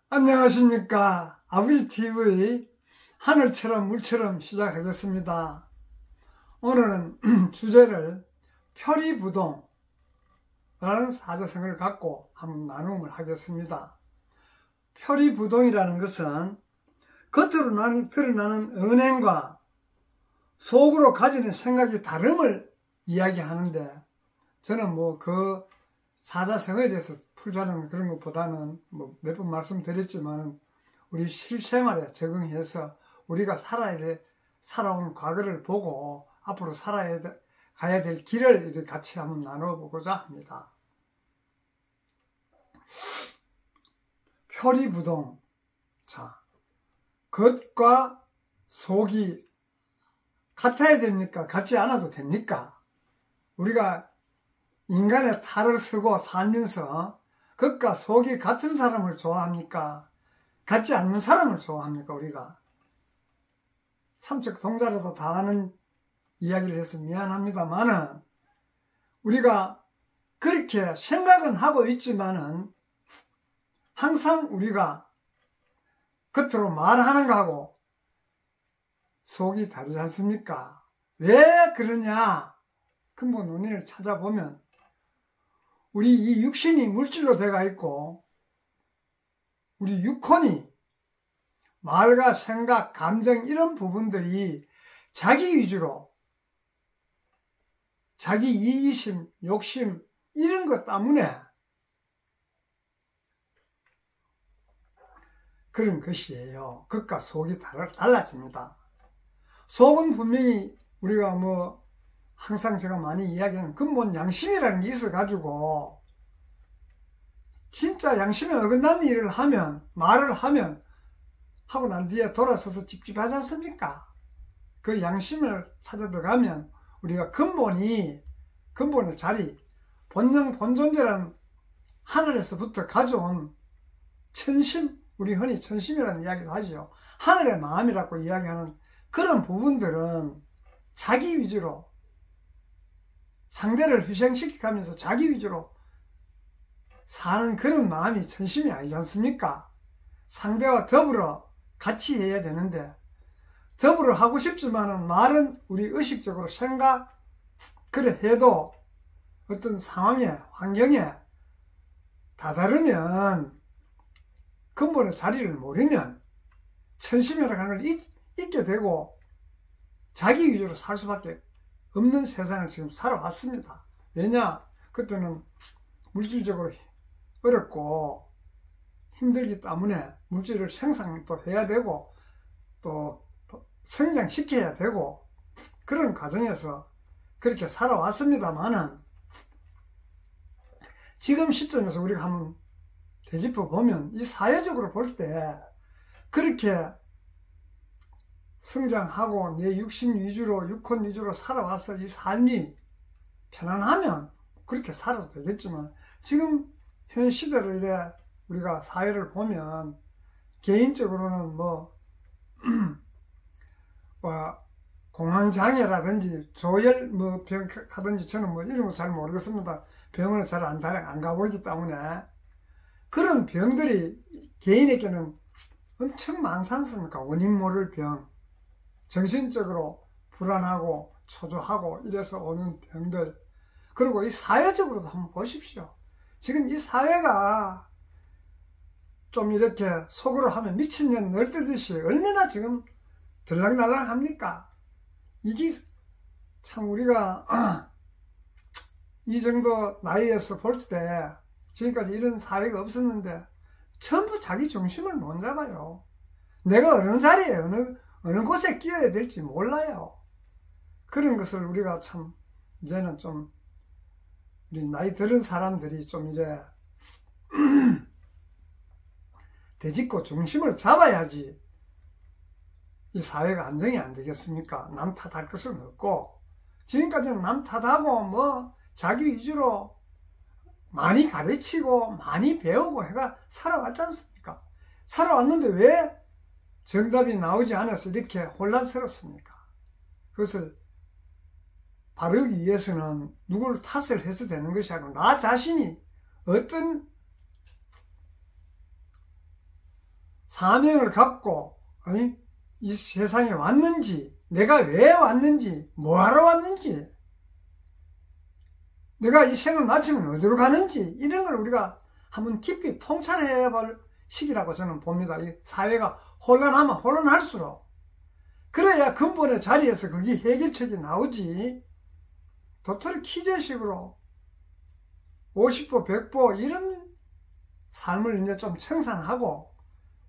안녕하십니까. 아버지TV 하늘처럼 물처럼 시작하겠습니다. 오늘은 주제를 표리부동라는 사자성어를 갖고 한번 나눔을 하겠습니다. 표리부동이라는 것은 겉으로 드러나는 언행과 속으로 가지는 생각이 다름을 이야기하는데, 저는 그 사자성어에 대해서 풀자는 그런 것보다는 몇 번 말씀드렸지만 우리 실생활에 적응해서 우리가 살아온 과거를 보고 앞으로 가야 될 길을 이렇게 같이 한번 나눠보고자 합니다. 표리부동. 자, 겉과 속이 같아야 됩니까? 같지 않아도 됩니까? 우리가 인간의 탈을 쓰고 살면서 겉과 속이 같은 사람을 좋아합니까? 같지 않는 사람을 좋아합니까? 우리가 삼척 동자라도 다 아는 이야기를 해서 미안합니다만은, 우리가 그렇게 생각은 하고 있지만은 항상 우리가 겉으로 말하는 거하고 속이 다르지 않습니까? 왜 그러냐? 근본 원인을 찾아보면 우리 이 육신이 물질로 되어 있고, 우리 육혼이 말과 생각, 감정 이런 부분들이 자기 위주로, 자기 이기심, 욕심 이런 것 때문에 그런 것이에요. 겉과 속이 달라집니다. 속은 분명히 우리가 항상 제가 많이 이야기하는 근본 양심이라는 게 있어가지고, 진짜 양심에 어긋난 일을 하면, 말을 하면 하고 난 뒤에 돌아서서 찝찝하지 않습니까? 그 양심을 찾아 들어가면 우리가 근본의 자리, 본존재라는 하늘에서부터 가져온 천심, 우리 흔히 천심이라는 이야기도 하죠. 하늘의 마음이라고 이야기하는 그런 부분들은 자기 위주로, 상대를 희생시키면서 자기 위주로 사는 그런 마음이 천심이 아니지 않습니까? 상대와 더불어 같이 해야 되는데, 더불어 하고 싶지만은 말은 우리 의식적으로 그래 해도 어떤 상황에, 환경에 다다르면, 근본의 자리를 모르면 천심이라고 하는 걸 잊게 되고 자기 위주로 살 수밖에 없는 세상을 지금 살아왔습니다. 왜냐? 그때는 물질적으로 어렵고 힘들기 때문에 물질을 생산도 해야 되고 또 성장시켜야 되고 그런 과정에서 그렇게 살아왔습니다만은, 지금 시점에서 우리가 한번 되짚어 보면 이 사회적으로 볼 때 그렇게 성장하고 내 육신 위주로, 육혼 위주로 살아와서 이 삶이 편안하면 그렇게 살아도 되겠지만, 지금 현 시대를 이래 우리가 사회를 보면 개인적으로는 공황장애라든지 조혈 병 하든지, 저는 이런 거 잘 모르겠습니다. 병원을 잘 안 가보기 때문에 그런 병들이 개인에게는 엄청 많지 않습니까? 원인 모를 병, 정신적으로 불안하고 초조하고 이래서 오는 병들. 그리고 이 사회적으로도 한번 보십시오. 지금 이 사회가 좀 이렇게 속으로 하면 미친년 널뛰듯이 얼마나 지금 들락날락합니까? 이게 참 우리가 이 정도 나이에서 볼 때 지금까지 이런 사회가 없었는데 전부 자기 중심을 못 잡아요. 내가 어느 자리에 어느 곳에 끼어야 될지 몰라요. 그런 것을 우리가 참 이제는 좀 우리 나이 들은 사람들이 좀 이제 되짚고 중심을 잡아야지 이 사회가 안정이 안 되겠습니까? 남 탓할 것은 없고, 지금까지는 남 탓하고 자기 위주로 많이 가르치고 많이 배우고 해가 살아왔지 않습니까? 살아왔는데 왜 정답이 나오지 않아서 이렇게 혼란스럽습니까? 그것을 바르기 위해서는 누구를 탓을 해서 되는 것이 아니고 나 자신이 어떤 사명을 갖고 이 세상에 왔는지, 내가 왜 왔는지, 뭐하러 왔는지, 내가 이 생을 마치면 어디로 가는지, 이런 걸 우리가 한번 깊이 통찰해야 할 시기라고 저는 봅니다. 이 사회가 혼란하면 혼란할수록 그래야 근본의 자리에서 그게 해결책이 나오지. 도토리 퀴즈식으로 50보 100보 이런 삶을 이제 좀 청산하고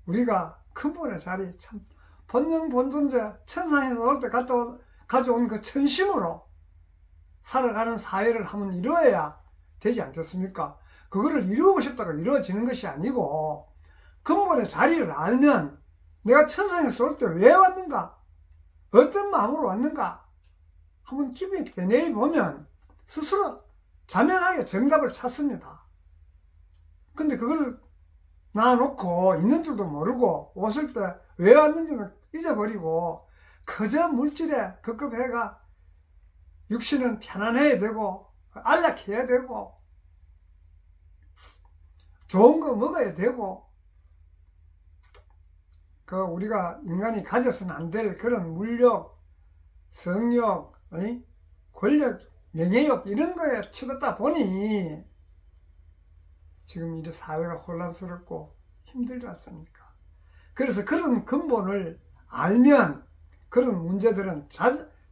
우리가 근본의 자리, 참 본능 본존자 천상에서 올 때 가져온 그 천심으로 살아가는 사회를 한번 이루어야 되지 않겠습니까? 그거를 이루고 싶다고 이루어지는 것이 아니고 근본의 자리를 알면 내가 천상에서 올 때 왜 왔는가? 어떤 마음으로 왔는가? 한번 깊이 되뇌이 보면 스스로 자명하게 정답을 찾습니다. 근데 그걸 놔놓고 있는 줄도 모르고 왔을 때 왜 왔는지는 잊어버리고 그저 물질에 급급해가 육신은 편안해야 되고 안락해야 되고 좋은 거 먹어야 되고 그 우리가 인간이 가져서는 안 될 그런 물욕, 성욕, 권력, 명예욕 이런 거에 치닫다 보니 지금 이제 사회가 혼란스럽고 힘들지 않습니까? 그래서 그런 근본을 알면 그런 문제들은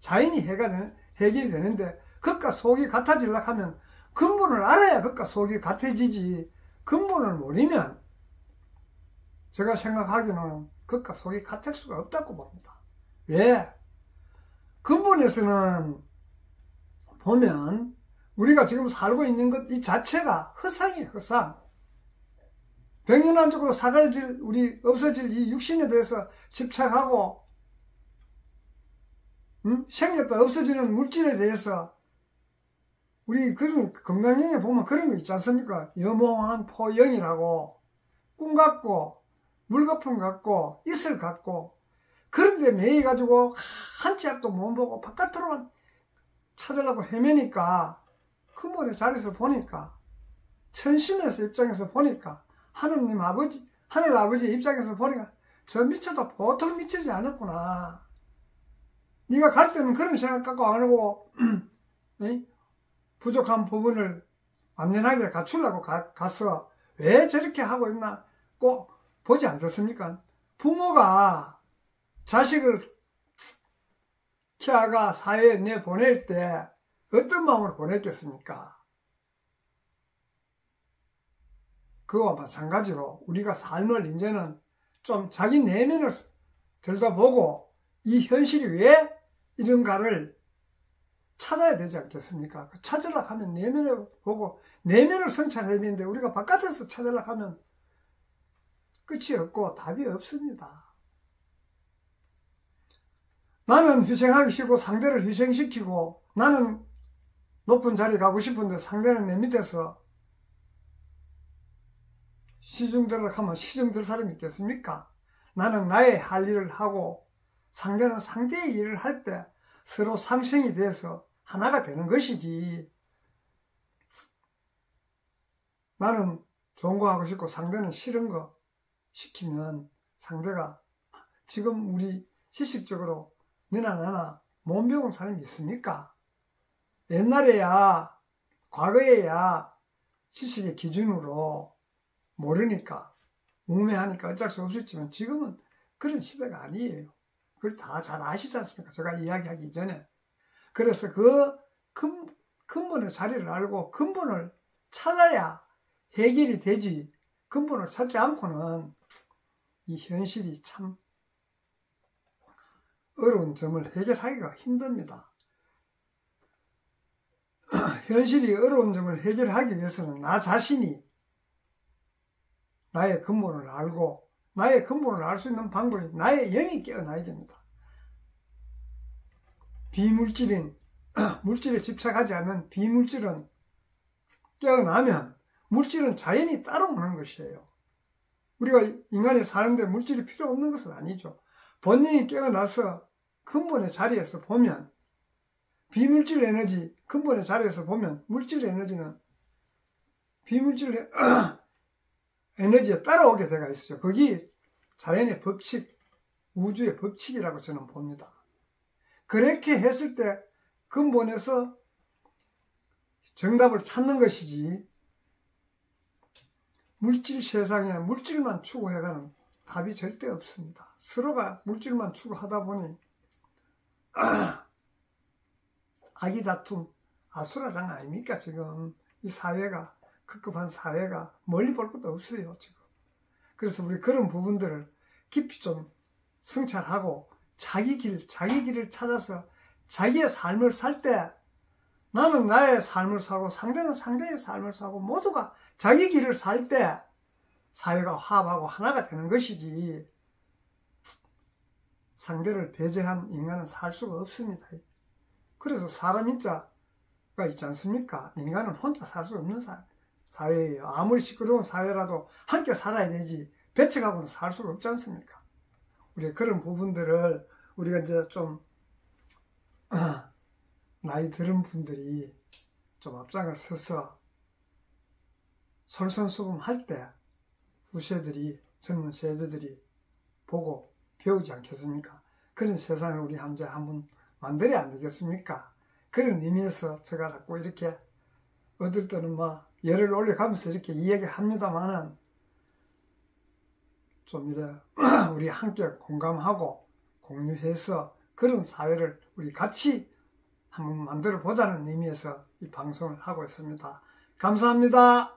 자연히 해결이 되는데 그것과 속이 같아지려고 하면 근본을 알아야 그것과 속이 같아지지 근본을 모르면 제가 생각하기로는 그것과 속이 같을 수가 없다고 봅니다. 왜? 근본에서는 보면 우리가 지금 살고 있는 것 이 자체가 허상이에요. 허상. 백년한적으로 사라질 없어질 이 육신에 대해서 집착하고 생겼다 없어지는 물질에 대해서 우리 그런 건강영에 보면 그런 거 있지 않습니까? 염호한 포영이라고 꿈 같고 물거품 같고 이슬 같고 그런데 매여가지고 한 치 앞도 못 보고 바깥으로만 찾으려고 헤매니까 근본의 자리에서 보니까 천심에서 입장에서 보니까 하느님 아버지 하늘 아버지 입장에서 보니까 저 미쳐도 보통 미치지 않았구나. 네가 갈 때는 그런 생각 갖고 안 하고 부족한 부분을 완전하게 갖추려고 가서 왜 저렇게 하고 있나 꼭 보지 않겠습니까? 부모가 자식을 키아가 사회에 내보낼 때 어떤 마음으로 보냈겠습니까? 그와 마찬가지로 우리가 삶을 이제는 좀 자기 내면을 들여다보고 이 현실이 왜 이런가를 찾아야 되지 않겠습니까? 찾으려고 하면 내면을 보고 내면을 성찰해야 되는데 우리가 바깥에서 찾으려고 하면 끝이 없고 답이 없습니다. 나는 희생하기 싫고 상대를 희생시키고 나는 높은 자리 가고 싶은데 상대는 내 밑에서 시중들을 하면 시중들 사람이 있겠습니까? 나는 나의 할 일을 하고 상대는 상대의 일을 할 때 서로 상생이 돼서 하나가 되는 것이지 나는 좋은 거 하고 싶고 상대는 싫은 거 시키면 상대가 지금 우리 지식적으로 너나 나나 못 배운 사람이 있습니까? 옛날에야 과거에야 지식의 기준으로 모르니까 우매하니까 어쩔 수 없었지만 지금은 그런 시대가 아니에요. 그걸 다 잘 아시지 않습니까? 제가 이야기하기 전에. 그래서 그 근본의 자리를 알고 근본을 찾아야 해결이 되지 근본을 찾지 않고는 이 현실이 참 어려운 점을 해결하기가 힘듭니다. 현실이 어려운 점을 해결하기 위해서는 나 자신이 나의 근본을 알고 나의 근본을 알 수 있는 방법이 나의 영이 깨어나야 됩니다. 비물질인 물질에 집착하지 않는 비물질은 깨어나면 물질은 자연히 따라오는 것이에요. 우리가 인간이 사는데 물질이 필요 없는 것은 아니죠. 본능이 깨어나서 근본의 자리에서 보면 비물질 에너지 근본의 자리에서 보면 물질 에너지는 비물질 에너지에 따라오게 되어 있어요. 거기 자연의 법칙, 우주의 법칙이라고 저는 봅니다. 그렇게 했을 때 근본에서 정답을 찾는 것이지, 물질 세상에 물질만 추구해가는 답이 절대 없습니다. 서로가 물질만 추구하다 보니 아기 다툼, 아수라장 아닙니까? 지금 이 사회가, 급급한 사회가 멀리 볼 것도 없어요, 지금. 그래서 우리 그런 부분들을 깊이 좀 성찰하고 자기 길을 찾아서 자기의 삶을 살 때, 나는 나의 삶을 사고 상대는 상대의 삶을 사고 모두가 자기 길을 살 때 사회가 화합하고 하나가 되는 것이지, 상대를 배제한 인간은 살 수가 없습니다. 그래서 사람 인자가 있지 않습니까? 인간은 혼자 살 수 없는 사회예요. 아무리 시끄러운 사회라도 함께 살아야 되지 배척하고는 살 수가 없지 않습니까? 우리 그런 부분들을 우리가 이제 좀 나이 들은 분들이 좀 앞장을 서서 솔선수범할 때 후세들이, 젊은 세대들이 보고 배우지 않겠습니까? 그런 세상을 우리 한번 만들어야 안 되겠습니까? 그런 의미에서 제가 자꾸 이렇게 어떨 때는 막 열을 올려가면서 이렇게 이야기합니다만은, 좀 이제 우리 함께 공감하고 공유해서 그런 사회를 우리 같이 한번 만들어 보자는 의미에서 이 방송을 하고 있습니다. 감사합니다.